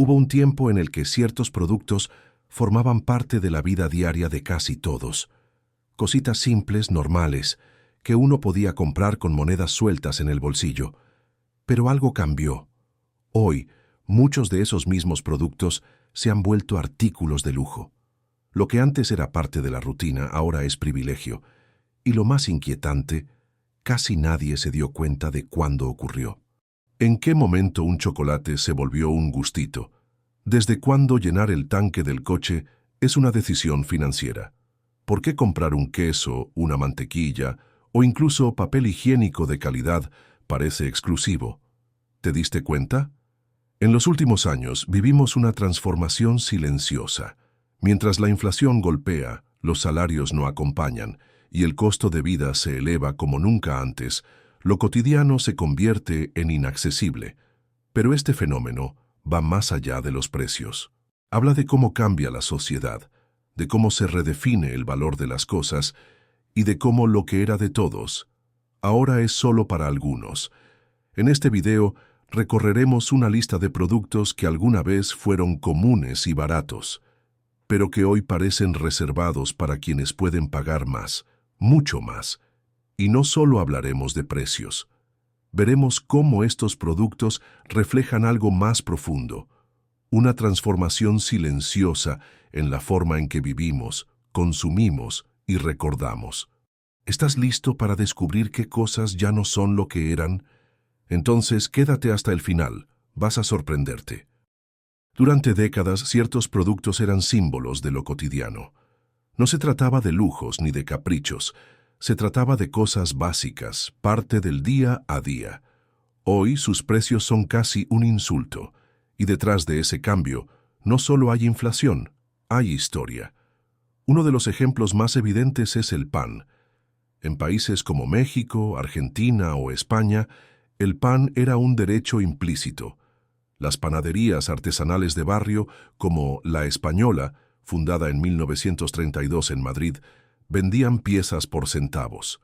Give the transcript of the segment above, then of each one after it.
Hubo un tiempo en el que ciertos productos formaban parte de la vida diaria de casi todos. Cositas simples, normales, que uno podía comprar con monedas sueltas en el bolsillo. Pero algo cambió. Hoy, muchos de esos mismos productos se han vuelto artículos de lujo. Lo que antes era parte de la rutina ahora es privilegio. Y lo más inquietante, casi nadie se dio cuenta de cuándo ocurrió. ¿En qué momento un chocolate se volvió un gustito? ¿Desde cuándo llenar el tanque del coche es una decisión financiera? ¿Por qué comprar un queso, una mantequilla o incluso papel higiénico de calidad parece exclusivo? ¿Te diste cuenta? En los últimos años vivimos una transformación silenciosa. Mientras la inflación golpea, los salarios no acompañan y el costo de vida se eleva como nunca antes, lo cotidiano se convierte en inaccesible. Pero este fenómeno va más allá de los precios. Habla de cómo cambia la sociedad, de cómo se redefine el valor de las cosas y de cómo lo que era de todos, ahora es solo para algunos. En este video recorreremos una lista de productos que alguna vez fueron comunes y baratos, pero que hoy parecen reservados para quienes pueden pagar más, mucho más. Y no solo hablaremos de precios. Veremos cómo estos productos reflejan algo más profundo, una transformación silenciosa en la forma en que vivimos, consumimos y recordamos. ¿Estás listo para descubrir qué cosas ya no son lo que eran? Entonces quédate hasta el final, vas a sorprenderte. Durante décadas, ciertos productos eran símbolos de lo cotidiano. No se trataba de lujos ni de caprichos, se trataba de cosas básicas, parte del día a día. Hoy sus precios son casi un insulto, y detrás de ese cambio no solo hay inflación, hay historia. Uno de los ejemplos más evidentes es el pan. En países como México, Argentina o España, el pan era un derecho implícito. Las panaderías artesanales de barrio, como La Española, fundada en 1932 en Madrid, vendían piezas por centavos.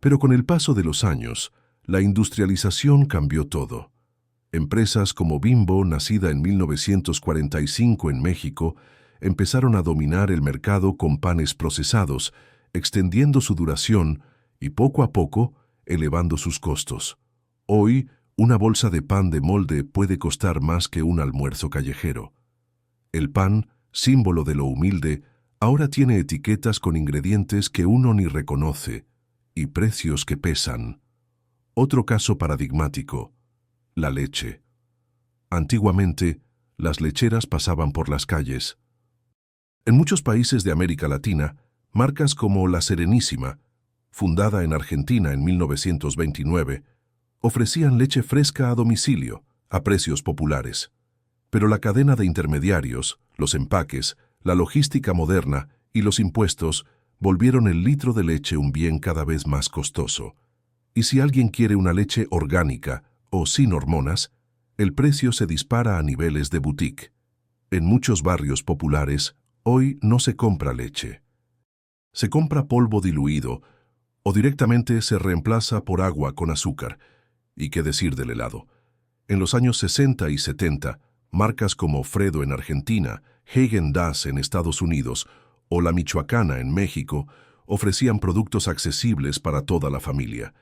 Pero con el paso de los años, la industrialización cambió todo. Empresas como Bimbo, nacida en 1945 en México, empezaron a dominar el mercado con panes procesados, extendiendo su duración y poco a poco elevando sus costos. Hoy, una bolsa de pan de molde puede costar más que un almuerzo callejero. El pan, símbolo de lo humilde, ahora tiene etiquetas con ingredientes que uno ni reconoce y precios que pesan. Otro caso paradigmático, la leche. Antiguamente, las lecheras pasaban por las calles. En muchos países de América Latina, marcas como La Serenísima, fundada en Argentina en 1929, ofrecían leche fresca a domicilio, a precios populares. Pero la cadena de intermediarios, los empaques, la logística moderna y los impuestos volvieron el litro de leche un bien cada vez más costoso. Y si alguien quiere una leche orgánica o sin hormonas, el precio se dispara a niveles de boutique. En muchos barrios populares, hoy no se compra leche. Se compra polvo diluido o directamente se reemplaza por agua con azúcar. ¿Y qué decir del helado? En los años 60 y 70, marcas como Fredo en Argentina, Häagen-Dazs en Estados Unidos o La Michoacana en México ofrecían productos accesibles para toda la familia.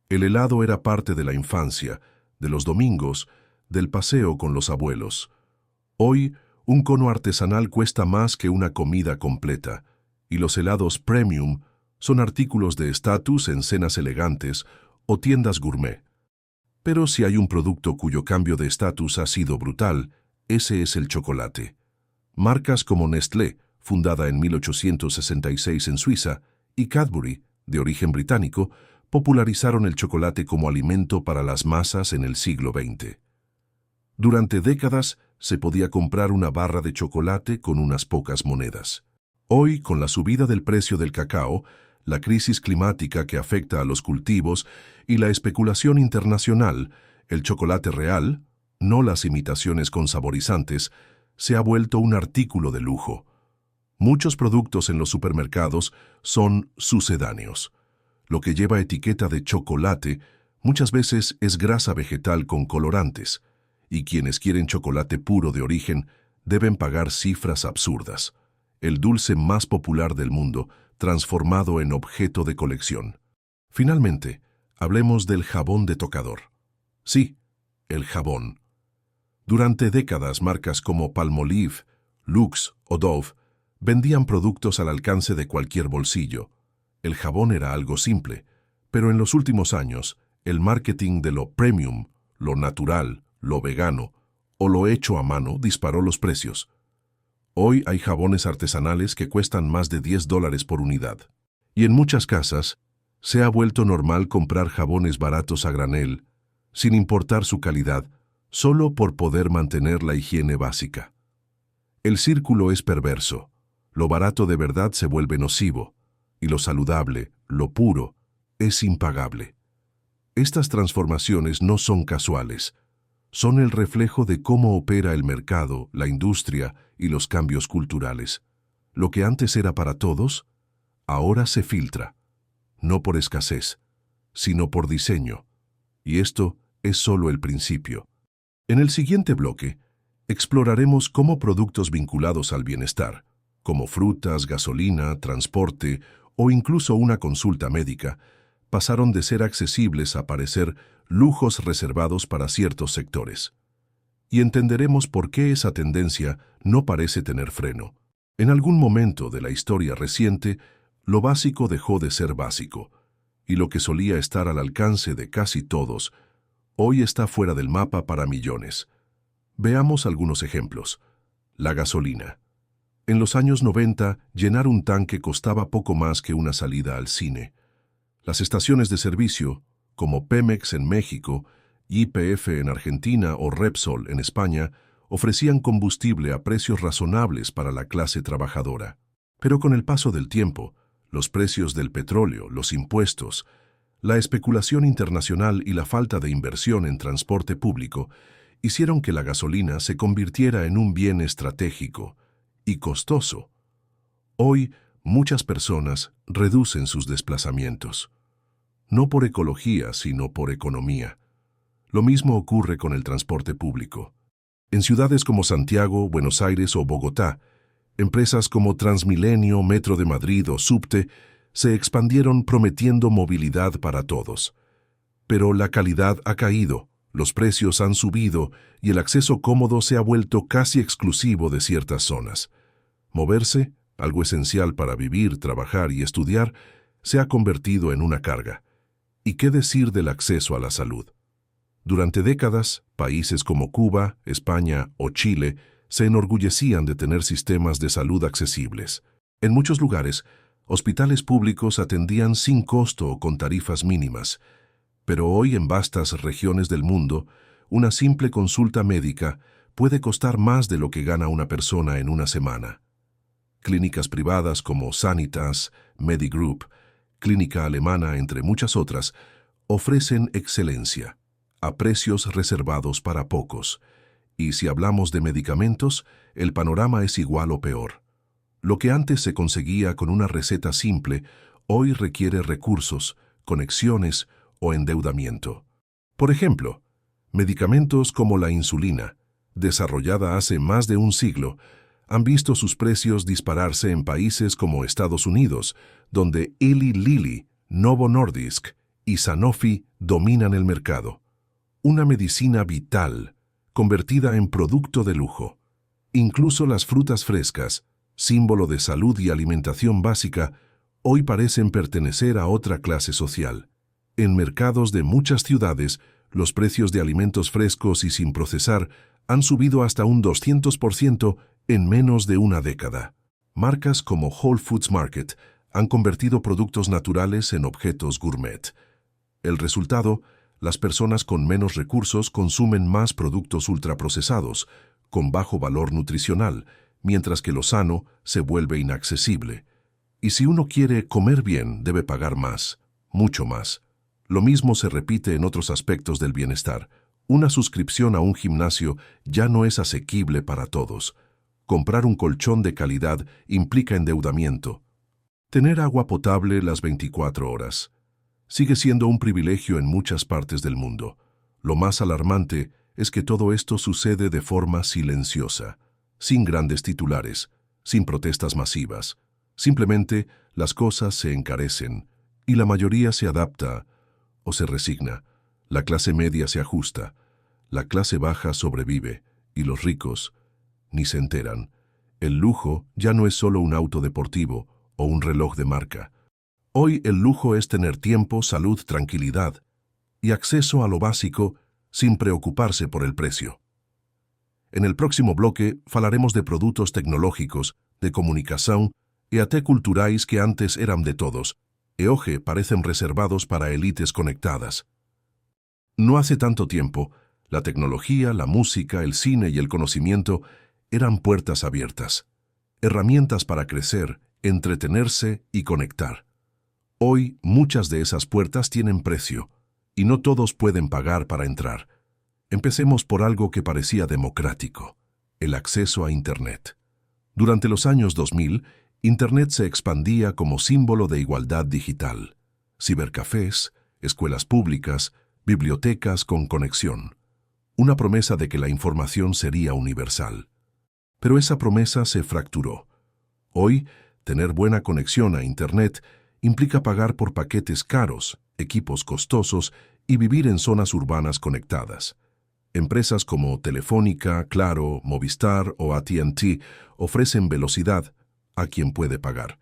El helado era parte de la infancia, de los domingos, del paseo con los abuelos. Hoy, un cono artesanal cuesta más que una comida completa, y los helados premium son artículos de estatus en cenas elegantes o tiendas gourmet. Pero si hay un producto cuyo cambio de estatus ha sido brutal, ese es el chocolate. Marcas como Nestlé, fundada en 1866 en Suiza, y Cadbury, de origen británico, popularizaron el chocolate como alimento para las masas en el siglo XX. Durante décadas se podía comprar una barra de chocolate con unas pocas monedas. Hoy, con la subida del precio del cacao, la crisis climática que afecta a los cultivos y la especulación internacional, el chocolate real, no las imitaciones con saborizantes, se ha vuelto un artículo de lujo. Muchos productos en los supermercados son sucedáneos. Lo que lleva etiqueta de chocolate muchas veces es grasa vegetal con colorantes, y quienes quieren chocolate puro de origen deben pagar cifras absurdas. El dulce más popular del mundo, transformado en objeto de colección. Finalmente, hablemos del jabón de tocador. Sí, el jabón. Durante décadas, marcas como Palmolive, Lux o Dove vendían productos al alcance de cualquier bolsillo. El jabón era algo simple, pero en los últimos años, el marketing de lo premium, lo natural, lo vegano o lo hecho a mano disparó los precios. Hoy hay jabones artesanales que cuestan más de $10 por unidad. Y en muchas casas, se ha vuelto normal comprar jabones baratos a granel, sin importar su calidad, solo por poder mantener la higiene básica. El círculo es perverso. Lo barato de verdad se vuelve nocivo, y lo saludable, lo puro, es impagable. Estas transformaciones no son casuales. Son el reflejo de cómo opera el mercado, la industria y los cambios culturales. Lo que antes era para todos, ahora se filtra, no por escasez, sino por diseño. Y esto es solo el principio. En el siguiente bloque, exploraremos cómo productos vinculados al bienestar, como frutas, gasolina, transporte o incluso una consulta médica, pasaron de ser accesibles a parecer lujos reservados para ciertos sectores. Y entenderemos por qué esa tendencia no parece tener freno. En algún momento de la historia reciente, lo básico dejó de ser básico, y lo que solía estar al alcance de casi todos, hoy está fuera del mapa para millones. Veamos algunos ejemplos. La gasolina. En los años 90, llenar un tanque costaba poco más que una salida al cine. Las estaciones de servicio, como Pemex en México, YPF en Argentina o Repsol en España, ofrecían combustible a precios razonables para la clase trabajadora. Pero con el paso del tiempo, los precios del petróleo, los impuestos, la especulación internacional y la falta de inversión en transporte público hicieron que la gasolina se convirtiera en un bien estratégico y costoso. Hoy, muchas personas reducen sus desplazamientos, no por ecología, sino por economía. Lo mismo ocurre con el transporte público. En ciudades como Santiago, Buenos Aires o Bogotá, empresas como Transmilenio, Metro de Madrid o Subte se expandieron prometiendo movilidad para todos. Pero la calidad ha caído, los precios han subido y el acceso cómodo se ha vuelto casi exclusivo de ciertas zonas. Moverse, algo esencial para vivir, trabajar y estudiar, se ha convertido en una carga. ¿Y qué decir del acceso a la salud? Durante décadas, países como Cuba, España o Chile se enorgullecían de tener sistemas de salud accesibles. En muchos lugares, hospitales públicos atendían sin costo o con tarifas mínimas, pero hoy en vastas regiones del mundo, una simple consulta médica puede costar más de lo que gana una persona en una semana. Clínicas privadas como Sanitas, Medigroup, Clínica Alemana, entre muchas otras, ofrecen excelencia, a precios reservados para pocos. Y si hablamos de medicamentos, el panorama es igual o peor. Lo que antes se conseguía con una receta simple, hoy requiere recursos, conexiones o endeudamiento. Por ejemplo, medicamentos como la insulina, desarrollada hace más de un siglo, han visto sus precios dispararse en países como Estados Unidos, donde Eli Lilly, Novo Nordisk y Sanofi dominan el mercado. Una medicina vital, convertida en producto de lujo. Incluso las frutas frescas, símbolo de salud y alimentación básica, hoy parecen pertenecer a otra clase social. En mercados de muchas ciudades, los precios de alimentos frescos y sin procesar han subido hasta un 200% en menos de una década. Marcas como Whole Foods Market han convertido productos naturales en objetos gourmet. El resultado, las personas con menos recursos consumen más productos ultraprocesados, con bajo valor nutricional, mientras que lo sano se vuelve inaccesible. Y si uno quiere comer bien, debe pagar más, mucho más. Lo mismo se repite en otros aspectos del bienestar. Una suscripción a un gimnasio ya no es asequible para todos. Comprar un colchón de calidad implica endeudamiento. Tener agua potable las 24 horas sigue siendo un privilegio en muchas partes del mundo. Lo más alarmante es que todo esto sucede de forma silenciosa, sin grandes titulares, sin protestas masivas. Simplemente las cosas se encarecen y la mayoría se adapta o se resigna. La clase media se ajusta, la clase baja sobrevive y los ricos ni se enteran. El lujo ya no es solo un auto deportivo o un reloj de marca. Hoy el lujo es tener tiempo, salud, tranquilidad y acceso a lo básico sin preocuparse por el precio. En el próximo bloque falaremos de produtos tecnológicos, de comunicación e até culturais que antes eran de todos, e hoje parecen reservados para élites conectadas. No hace tanto tiempo, la tecnología, la música, el cine y el conocimiento eran puertas abiertas, herramientas para crecer, entretenerse y conectar. Hoy muchas de esas puertas tienen precio, y no todos pueden pagar para entrar. Empecemos por algo que parecía democrático, el acceso a Internet. Durante los años 2000, Internet se expandía como símbolo de igualdad digital. Cibercafés, escuelas públicas, bibliotecas con conexión. Una promesa de que la información sería universal. Pero esa promesa se fracturó. Hoy, tener buena conexión a Internet implica pagar por paquetes caros, equipos costosos y vivir en zonas urbanas conectadas. Empresas como Telefónica, Claro, Movistar o AT&T ofrecen velocidad a quien puede pagar.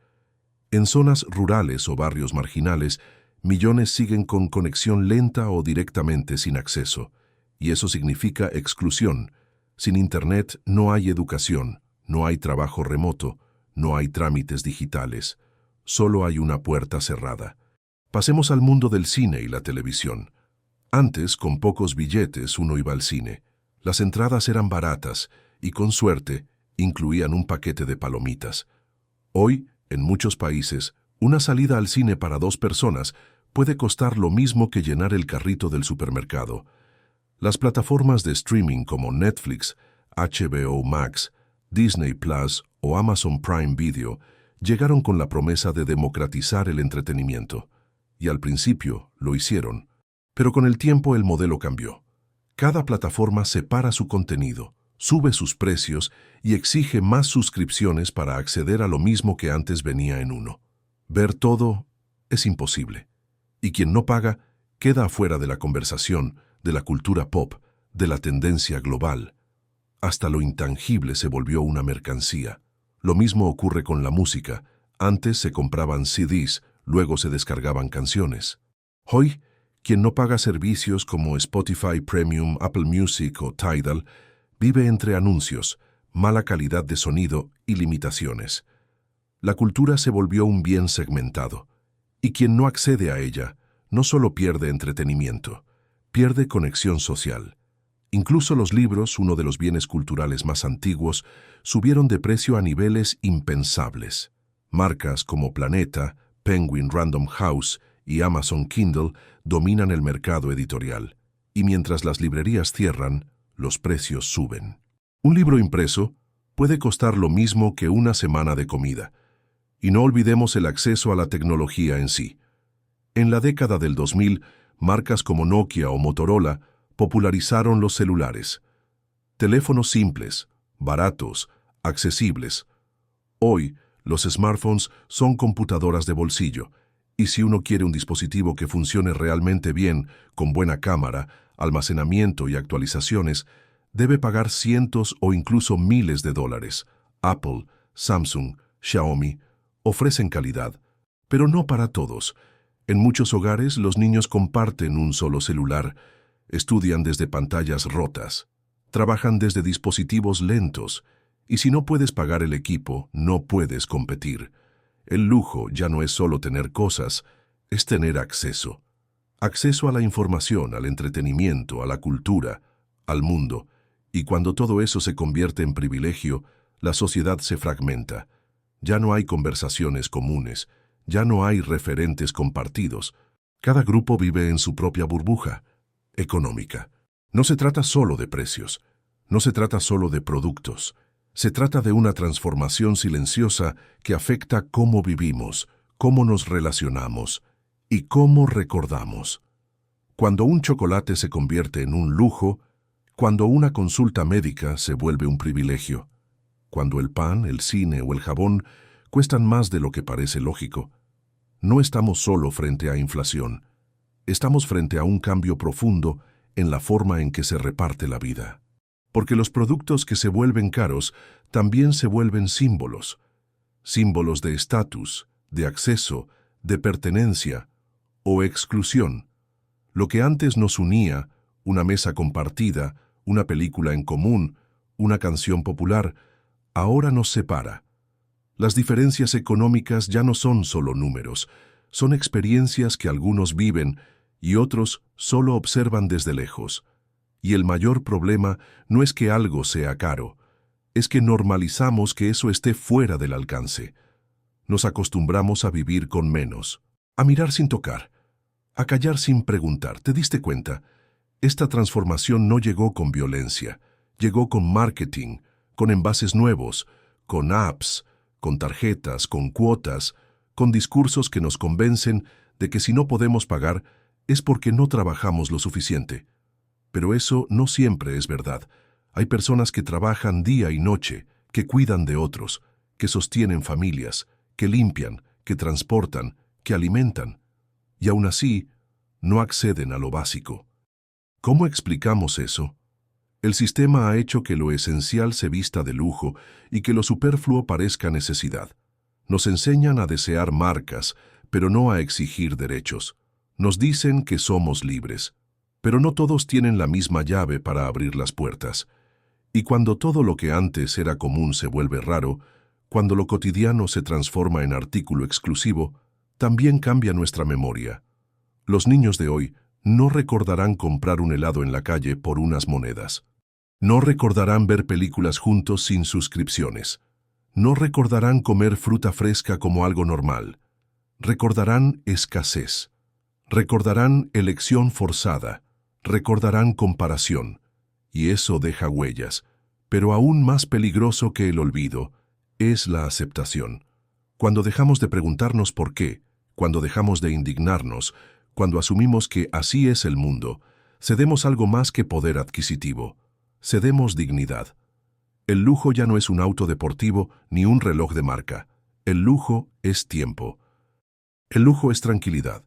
En zonas rurales o barrios marginales, millones siguen con conexión lenta o directamente sin acceso, y eso significa exclusión. Sin Internet no hay educación, no hay trabajo remoto, no hay trámites digitales. Solo hay una puerta cerrada. Pasemos al mundo del cine y la televisión. Antes, con pocos billetes, uno iba al cine. Las entradas eran baratas y, con suerte, incluían un paquete de palomitas. Hoy, en muchos países, una salida al cine para 2 personas puede costar lo mismo que llenar el carrito del supermercado. Las plataformas de streaming como Netflix, HBO Max, Disney Plus o Amazon Prime Video llegaron con la promesa de democratizar el entretenimiento. Y al principio lo hicieron. Pero con el tiempo el modelo cambió. Cada plataforma separa su contenido, sube sus precios y exige más suscripciones para acceder a lo mismo que antes venía en uno. Ver todo es imposible. Y quien no paga queda afuera de la conversación, de la cultura pop, de la tendencia global. Hasta lo intangible se volvió una mercancía. Lo mismo ocurre con la música. Antes se compraban CDs, luego se descargaban canciones. Hoy, quien no paga servicios como Spotify Premium, Apple Music o Tidal, vive entre anuncios, mala calidad de sonido y limitaciones. La cultura se volvió un bien segmentado, y quien no accede a ella no solo pierde entretenimiento, pierde conexión social. Incluso los libros, uno de los bienes culturales más antiguos, subieron de precio a niveles impensables. Marcas como Planeta, Penguin Random House y Amazon Kindle dominan el mercado editorial, y mientras las librerías cierran, los precios suben. Un libro impreso puede costar lo mismo que una semana de comida. Y no olvidemos el acceso a la tecnología en sí. En la década del 2000, marcas como Nokia o Motorola popularizaron los celulares. Teléfonos simples, baratos, accesibles. Hoy, los smartphones son computadoras de bolsillo, y si uno quiere un dispositivo que funcione realmente bien, con buena cámara, almacenamiento y actualizaciones, debe pagar cientos o incluso miles de dólares. Apple, Samsung, Xiaomi ofrecen calidad, pero no para todos. En muchos hogares los niños comparten un solo celular, estudian desde pantallas rotas, trabajan desde dispositivos lentos, y si no puedes pagar el equipo, no puedes competir. El lujo ya no es solo tener cosas, es tener acceso. Acceso a la información, al entretenimiento, a la cultura, al mundo. Y cuando todo eso se convierte en privilegio, la sociedad se fragmenta. Ya no hay conversaciones comunes, ya no hay referentes compartidos. Cada grupo vive en su propia burbuja económica. No se trata solo de precios, no se trata solo de productos. Se trata de una transformación silenciosa que afecta cómo vivimos, cómo nos relacionamos y cómo recordamos. Cuando un chocolate se convierte en un lujo, Cuando una consulta médica se vuelve un privilegio, cuando el pan, el cine o el jabón cuestan más de lo que parece lógico, no estamos solo frente a inflación, estamos frente a un cambio profundo en la forma en que se reparte la vida. Porque los productos que se vuelven caros también se vuelven símbolos, símbolos de estatus, de acceso, de pertenencia o exclusión. Lo que antes nos unía, una mesa compartida, una película en común, una canción popular, ahora nos separa. Las diferencias económicas ya no son solo números, son experiencias que algunos viven y otros solo observan desde lejos. Y el mayor problema no es que algo sea caro, es que normalizamos que eso esté fuera del alcance. Nos acostumbramos a vivir con menos, a mirar sin tocar, a callar sin preguntar. ¿Te diste cuenta? Esta transformación no llegó con violencia, llegó con marketing, con envases nuevos, con apps, con tarjetas, con cuotas, con discursos que nos convencen de que si no podemos pagar es porque no trabajamos lo suficiente. Pero eso no siempre es verdad. Hay personas que trabajan día y noche, que cuidan de otros, que sostienen familias, que limpian, que transportan, que alimentan, y aún así no acceden a lo básico. ¿Cómo explicamos eso? El sistema ha hecho que lo esencial se vista de lujo y que lo superfluo parezca necesidad. Nos enseñan a desear marcas, pero no a exigir derechos. Nos dicen que somos libres, pero no todos tienen la misma llave para abrir las puertas. Y cuando todo lo que antes era común se vuelve raro, cuando lo cotidiano se transforma en artículo exclusivo, también cambia nuestra memoria. Los niños de hoy no recordarán comprar un helado en la calle por unas monedas. No recordarán ver películas juntos sin suscripciones. No recordarán comer fruta fresca como algo normal. Recordarán escasez. Recordarán elección forzada. Recordarán comparación. Y eso deja huellas. Pero aún más peligroso que el olvido es la aceptación. Cuando dejamos de preguntarnos por qué, cuando dejamos de indignarnos, cuando asumimos que así es el mundo, cedemos algo más que poder adquisitivo. Cedemos dignidad. El lujo ya no es un auto deportivo ni un reloj de marca. El lujo es tiempo. El lujo es tranquilidad.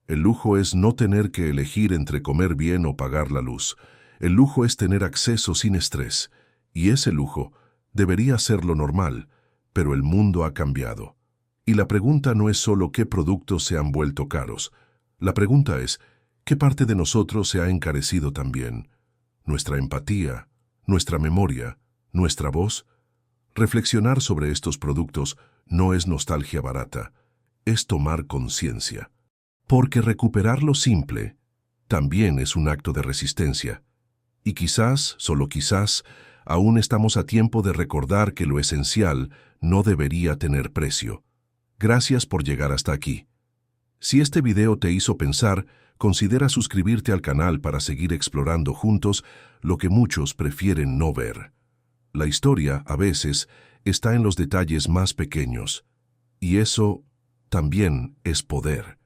El lujo es no tener que elegir entre comer bien o pagar la luz. El lujo es tener acceso sin estrés. Y ese lujo debería ser lo normal, pero el mundo ha cambiado. Y la pregunta no es solo qué productos se han vuelto caros. La pregunta es, ¿qué parte de nosotros se ha encarecido también? Nuestra empatía, nuestra memoria, nuestra voz. Reflexionar sobre estos productos no es nostalgia barata, es tomar conciencia. Porque recuperar lo simple también es un acto de resistencia. Y quizás, solo quizás, aún estamos a tiempo de recordar que lo esencial no debería tener precio. Gracias por llegar hasta aquí. Si este video te hizo pensar, considera suscribirte al canal para seguir explorando juntos lo que muchos prefieren no ver. La historia, a veces, está en los detalles más pequeños. Y eso también es poder.